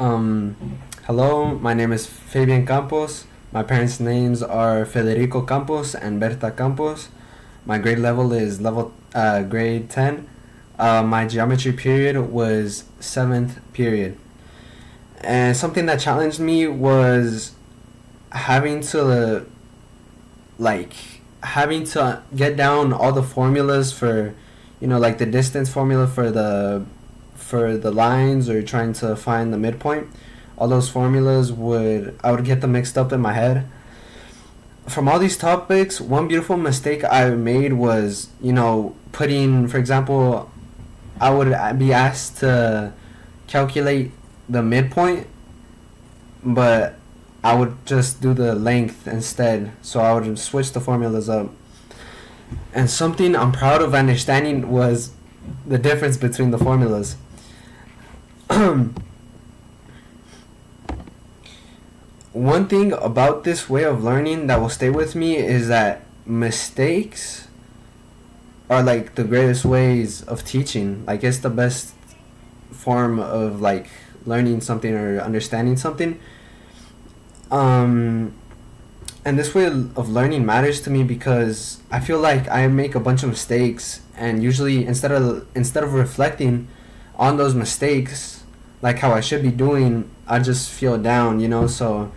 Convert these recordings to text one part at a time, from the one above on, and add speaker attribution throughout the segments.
Speaker 1: Um, Hello, my name is Fabian Campos. My parents' names are Federico Campos and Berta Campos. My grade level is grade 10. My geometry period was 7th period. And something that challenged me was having to like having to get down all the formulas for, like the distance formula for the lines, or trying to find the midpoint. All those formulas I would get them mixed up in my head. From all these topics, one beautiful mistake I made was, putting, for example, I would be asked to calculate the midpoint, but I would just do the length instead. So I would switch the formulas up. And something I'm proud of understanding was the difference between the formulas. One thing about this way of learning that will stay with me is that mistakes are like the greatest ways of teaching. Like, it's the best form of like learning something or understanding something. And this way of learning matters to me because I feel like I make a bunch of mistakes, and usually instead of reflecting on those mistakes like how I should be doing, I just feel down, so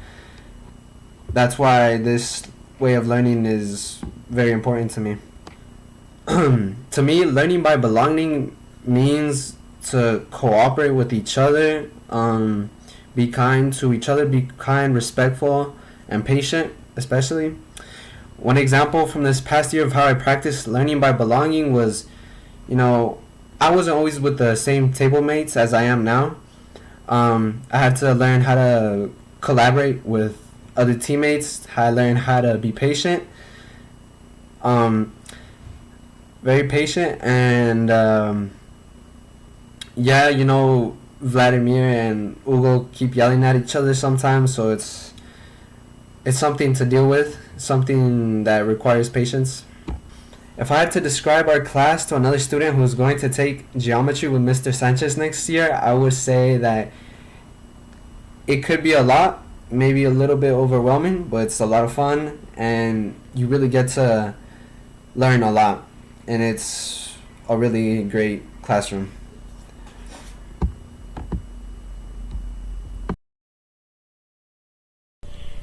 Speaker 1: that's why this way of learning is very important to me. To me, learning by belonging means to cooperate with each other, be kind to each other, be kind, respectful, and patient, especially. One example from this past year of how I practiced learning by belonging was, I wasn't always with the same table mates as I am now. I had to learn how to collaborate with other teammates, how I learned how to be patient, very patient, and Vladimir and Ugo keep yelling at each other sometimes, so it's something to deal with, something that requires patience. If I had to describe our class to another student who's going to take geometry with Mr. Sanchez next year, I would say that it could be a lot, maybe a little bit overwhelming, but it's a lot of fun, and you really get to learn a lot, and it's a really great classroom.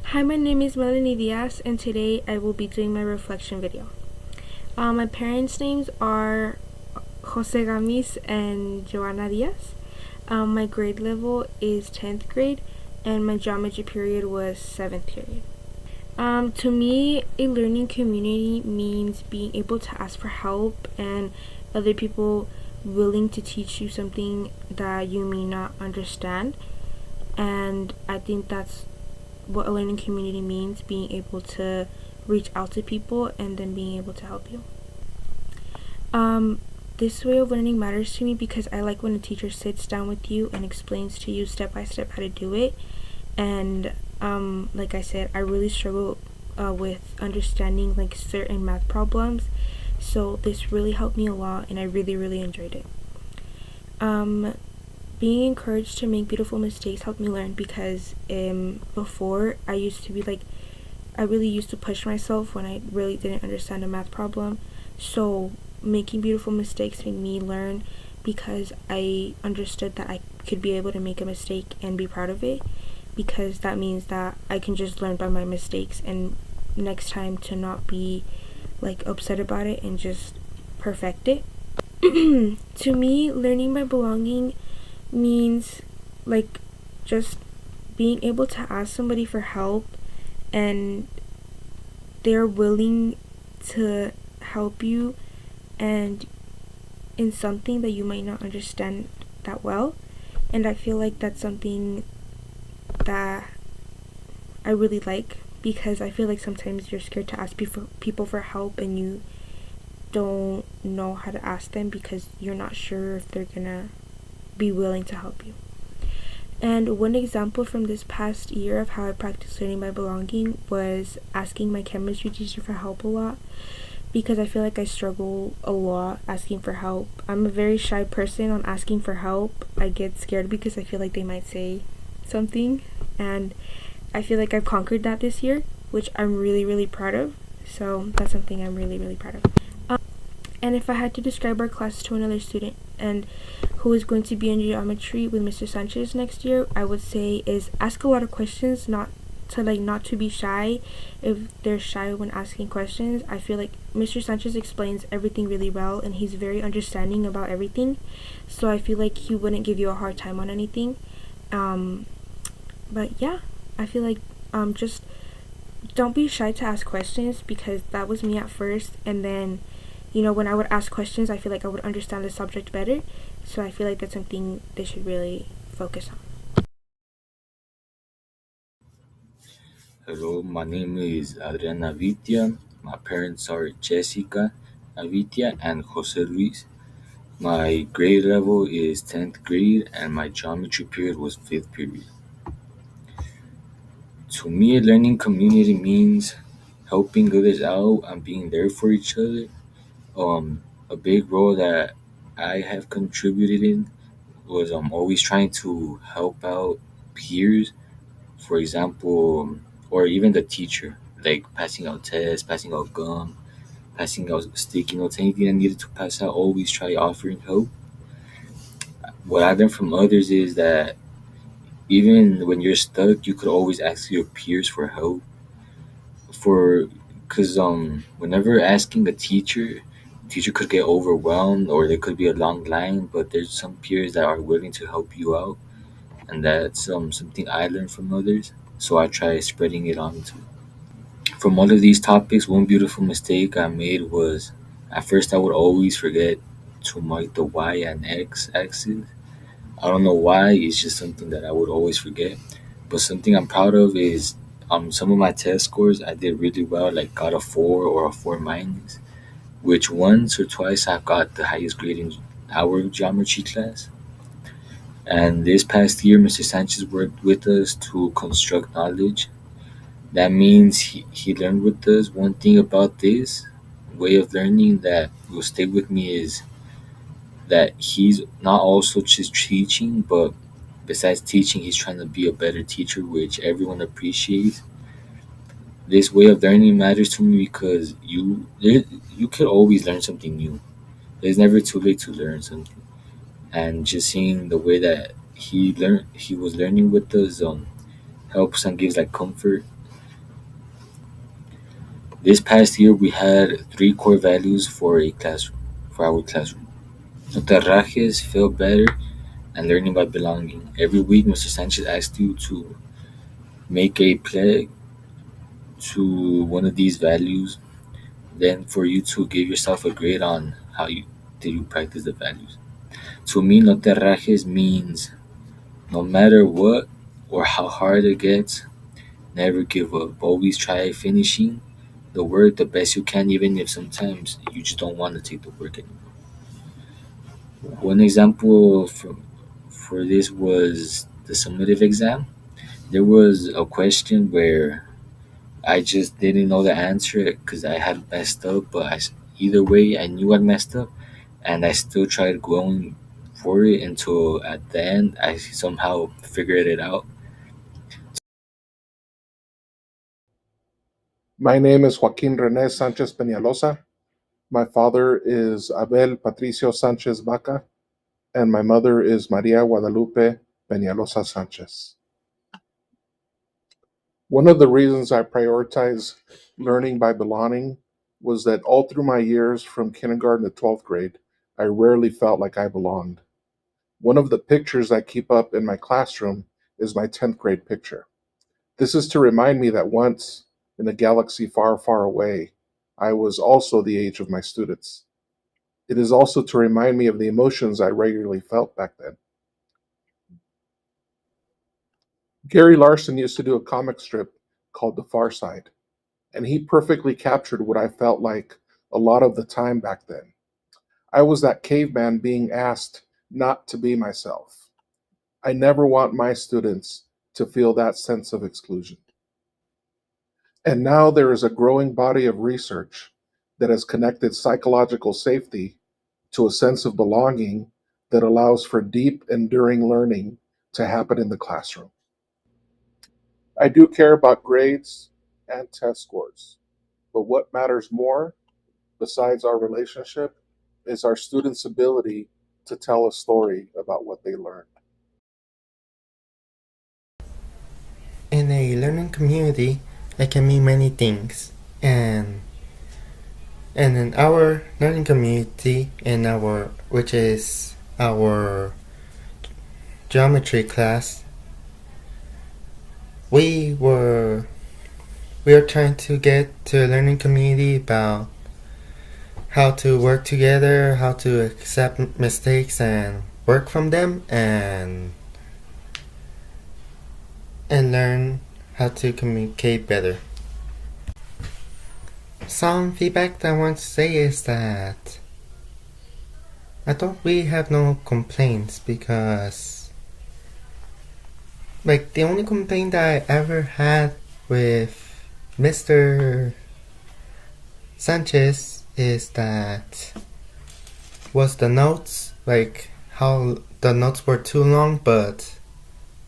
Speaker 2: Hi, my name is Melanie Diaz, and today I will be doing my reflection video. My parents' names are Jose Gamis and Joanna Diaz. My grade level is 10th grade, and my geometry period was 7th period. To me, a learning community means being able to ask for help and other people willing to teach you something that you may not understand. And I think that's what a learning community means, being able to reach out to people and then being able to help you. This way of learning matters to me because I like when a teacher sits down with you and explains to you step by step how to do it. And like I said, I really struggle with understanding like certain math problems, so this really helped me a lot, and I really enjoyed it. Being encouraged to make beautiful mistakes helped me learn because before I used to be like, I really used to push myself when I really didn't understand a math problem. So making beautiful mistakes made me learn because I understood that I could be able to make a mistake and be proud of it, because that means that I can just learn by my mistakes, and next time to not be like upset about it and just perfect it. To me, learning by belonging means like just being able to ask somebody for help and they're willing to help you and in something that you might not understand that well. And I feel like that's something that I really like, because I feel like sometimes you're scared to ask people for help and you don't know how to ask them because you're not sure if they're gonna be willing to help you. And one example from this past year of how I practiced learning by belonging was asking my chemistry teacher for help a lot, because I feel like I struggle a lot asking for help. I'm a very shy person on asking for help. I get scared because I feel like they might say something, and I feel like I've conquered that this year, which I'm really, really proud of. So that's something I'm really, really proud of. And if I had to describe our class to another student and who is going to be in geometry with Mr. Sanchez next year, I would say is ask a lot of questions, not to be shy if they're shy when asking questions. I feel like Mr. Sanchez explains everything really well and he's very understanding about everything. So I feel like he wouldn't give you a hard time on anything. Um, but yeah, I feel like just don't be shy to ask questions because that was me at first, and then when I would ask questions, I feel like I would understand the subject better. So I feel like that's something they should really focus on.
Speaker 3: Hello, my name is Adrian Navitia. My parents are Jessica Navitia and Jose Luis. My grade level is 10th grade and my geometry period was 5th period. To me, a learning community means helping others out and being there for each other. A big role that I have contributed in was always trying to help out peers, for example, or even the teacher, like passing out tests, passing out gum, passing out sticky notes, anything I needed to pass out, always try offering help. What I learned from others is that even when you're stuck, you could always ask your peers for help. For because whenever asking a teacher could get overwhelmed or there could be a long line, but there's some peers that are willing to help you out, and that's something I learned from others. So I try spreading it on too. From all of these topics, one beautiful mistake I made was at first I would always forget to mark the Y and X axis. I don't know why, it's just something that I would always forget. But something I'm proud of is some of my test scores I did really well, like got a 4 or a 4 minus, which once or twice I got the highest grade in our geometry class. And this past year, Mr. Sanchez worked with us to construct knowledge. That means he learned with us. One thing about this way of learning that will stay with me is that he's not also just teaching, but besides teaching, he's trying to be a better teacher, which everyone appreciates. This way of learning matters to me because you could always learn something new. It's never too late to learn something. And just seeing the way that he was learning with us helps and gives like comfort. This past year, we had three core values for our classroom. Notarrajes, feel better, and learning by belonging. Every week, Mr. Sanchez asked you to make a pledge to one of these values, then for you to give yourself a grade on how you did you practice the values. To me, notarrajes means no matter what or how hard it gets, never give up. Always try finishing the work the best you can, even if sometimes you just don't want to take the work anymore. One example for this was the summative exam. There was a question where I just didn't know the answer because I had messed up, but either way, I knew I messed up, and I still tried going for it until at the end I somehow figured it out.
Speaker 4: My name is Joaquin Rene Sanchez Peñalosa. My father is Abel Patricio Sanchez Baca, and my mother is Maria Guadalupe Peñalosa Sanchez. One of the reasons I prioritize learning by belonging was that all through my years from kindergarten to 12th grade, I rarely felt like I belonged. One of the pictures I keep up in my classroom is my 10th grade picture. This is to remind me that once, in a galaxy far, far away, I was also the age of my students. It is also to remind me of the emotions I regularly felt back then. Gary Larson used to do a comic strip called The Far Side, and he perfectly captured what I felt like a lot of the time back then. I was that caveman being asked not to be myself. I never want my students to feel that sense of exclusion. And now there is a growing body of research that has connected psychological safety to a sense of belonging that allows for deep, enduring learning to happen in the classroom. I do care about grades and test scores, but what matters more, besides our relationship, is our students' ability to tell a story about what they learned.
Speaker 5: In a learning community, it can mean many things, and in our learning community, which is our geometry class, we were we are trying to get to a learning community about how to work together, how to accept mistakes and work from them, and learn how to communicate better. Some feedback that I want to say is that I don't really have no complaints, because like the only complaint that I ever had with Mr. Sanchez is that was the notes, like how the notes were too long, but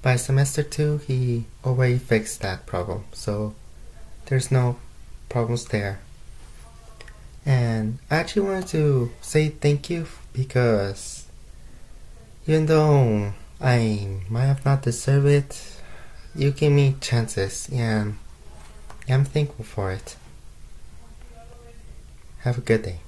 Speaker 5: by semester 2 he already fixed that problem, so there's no problems there. And I actually wanted to say thank you, because even though I might have not deserved it, you gave me chances, and I'm thankful for it. Have a good day.